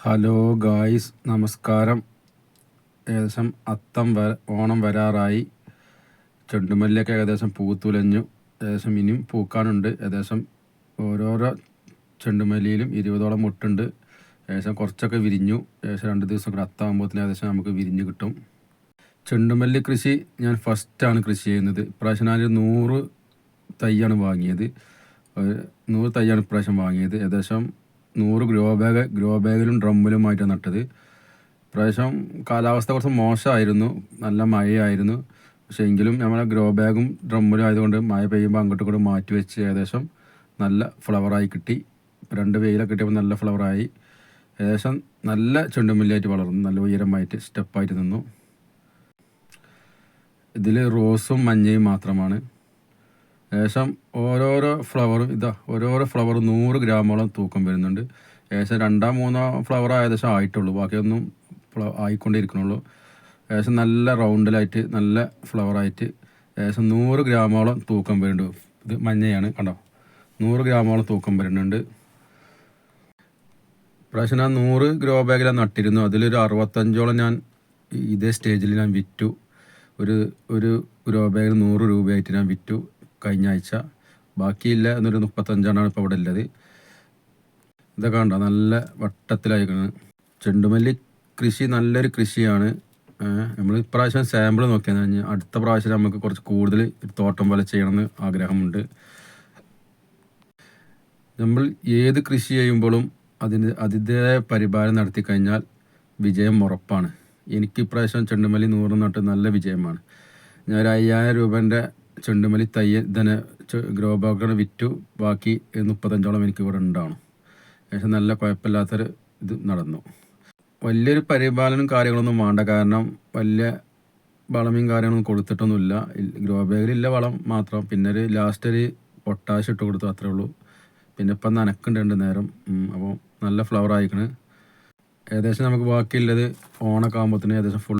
Hello guys, നമസ്കാരം. ഏകദേശം ഓണം വരാറായി. ചെണ്ടുമല്ലിയൊക്കെ ഏകദേശം പൂത്തുലഞ്ഞു. ഏകദേശം ഇനിയും പൂക്കാനുണ്ട്. ഏകദേശം ഓരോരോ ചെണ്ടുമല്ലിയിലും 20ഓളം മുട്ടുണ്ട്. ഏകദേശം കുറച്ചൊക്കെ വിരിഞ്ഞു. ഏകദേശം 2 ദിവസം കൂടെ അത്താകുമ്പോഴത്തേന് ഏകദേശം നമുക്ക് വിരിഞ്ഞ് കിട്ടും. ചെണ്ടുമല്ലി കൃഷി ഞാൻ ഫസ്റ്റാണ് കൃഷി ചെയ്യുന്നത്. ഇപ്രാവശ്യം ഞാൻ 100 തൈയാണ് വാങ്ങിയത്. 100 തൈയാണ് ഇപ്രാവശ്യം വാങ്ങിയത്. ഏകദേശം 100 ഗ്രോ ബാഗിലും ഡ്രമ്മിലുമായിട്ടാണ് നട്ടത്. ഇപ്രാവശ്യം കാലാവസ്ഥ കുറച്ച് മോശമായിരുന്നു, നല്ല മഴയായിരുന്നു. പക്ഷേ എങ്കിലും നമ്മളെ ഗ്രോ ബാഗും ഡ്രമ്മിലും ആയതുകൊണ്ട് മഴ പെയ്യുമ്പോൾ അങ്ങോട്ടും ഇങ്ങോട്ടും മാറ്റി വെച്ച് ഏകദേശം നല്ല ഫ്ലവറായി കിട്ടി. 2 വെയിലൊക്കെ കിട്ടിയപ്പോൾ നല്ല ഫ്ലവറായി. ഏകദേശം നല്ല ചെണ്ടുമല്ലിയായിട്ട് വളർന്നു, നല്ല ഉയരമായിട്ട് സ്റ്റെപ്പായിട്ട് നിന്നു. ഇതിൽ റോസും മഞ്ഞയും മാത്രമാണ്. ഏകദേശം ഓരോരോ ഫ്ലവറും ഓരോരോ ഫ്ലവർ 100 ഗ്രാമോളം തൂക്കം വരുന്നുണ്ട്. ഏകദേശം 2-3 ഫ്ലവർ ഏകദേശം ആയിട്ടുള്ളൂ, ബാക്കിയൊന്നും ആയിക്കൊണ്ടിരിക്കണുള്ളൂ. ഏകദേശം നല്ല റൗണ്ടിലായിട്ട് നല്ല ഫ്ലവറായിട്ട് ഏകദേശം 100 ഗ്രാമോളം തൂക്കം വരുന്നുണ്ട്. ഇത് മഞ്ഞയാണ്, കണ്ടോ, 100 ഗ്രാമോളം തൂക്കം വരുന്നുണ്ട്. ഇപ്രാവശ്യം ഞാൻ 100 ഗ്രോ ബാഗിലാണ് നട്ടിരുന്നു. അതിലൊരു 65ഓളം ഞാൻ ഇതേ സ്റ്റേജിൽ ഞാൻ വിറ്റു. ഒരു ഗ്രോ ബാഗിൽ 100 രൂപയായിട്ട് ഞാൻ വിറ്റു കഴിഞ്ഞ ആഴ്ച. ബാക്കിയില്ല എന്നൊരു 35 ഇപ്പോൾ ഇവിടെ ഉള്ളത്. ഇതൊക്കെ കണ്ടോ, നല്ല വട്ടത്തിലായിരിക്കുന്നത്. ചെണ്ടുമല്ലി കൃഷി നല്ലൊരു കൃഷിയാണ്. നമ്മൾ ഇപ്രാവശ്യം സാമ്പിൾ നോക്കിയാൽ കഴിഞ്ഞാൽ അടുത്ത പ്രാവശ്യം നമുക്ക് കുറച്ച് കൂടുതൽ തോട്ടം പോലെ ചെയ്യണമെന്ന് ആഗ്രഹമുണ്ട്. നമ്മൾ ഏത് കൃഷി ചെയ്യുമ്പോഴും അതിൻ്റെതായ പരിപാലനം നടത്തി കഴിഞ്ഞാൽ വിജയം ഉറപ്പാണ്. എനിക്ക് ഇപ്രാവശ്യം ചെണ്ടുമല്ലി 100 നട്ട് നല്ല വിജയമാണ്. ഞാൻ ഒരു 5000 രൂപേൻ്റെ ചെണ്ടുമല്ലി തൈ തന്നെ ഗ്രോ ബാഗാണ് വിറ്റു. ബാക്കി 35ഓളം എനിക്ക് ഇവിടെ ഉണ്ടാവണം. ഏകദേശം നല്ല കുഴപ്പമില്ലാത്തൊരു ഇത് നടന്നു. വലിയൊരു പരിപാലനം കാര്യങ്ങളൊന്നും വേണ്ട, കാരണം വലിയ വളവും കാര്യങ്ങളൊന്നും കൊടുത്തിട്ടൊന്നുമില്ല. ഗ്രോ ബാഗിലില്ല വളം മാത്രം. പിന്നെ ലാസ്റ്റ് ഒരു പൊട്ടാഷ് ഇട്ട് കൊടുത്തു, അത്രേ ഉള്ളൂ. പിന്നെ ഇപ്പം നനക്കുന്നുണ്ട് നേരം. അപ്പോൾ നല്ല ഫ്ലവർ ആയിക്കണ്. ഏകദേശം നമുക്ക് ബാക്കിയുള്ളത് ഓണൊക്കെ ആകുമ്പോഴത്തേന് ഏകദേശം ഫുൾ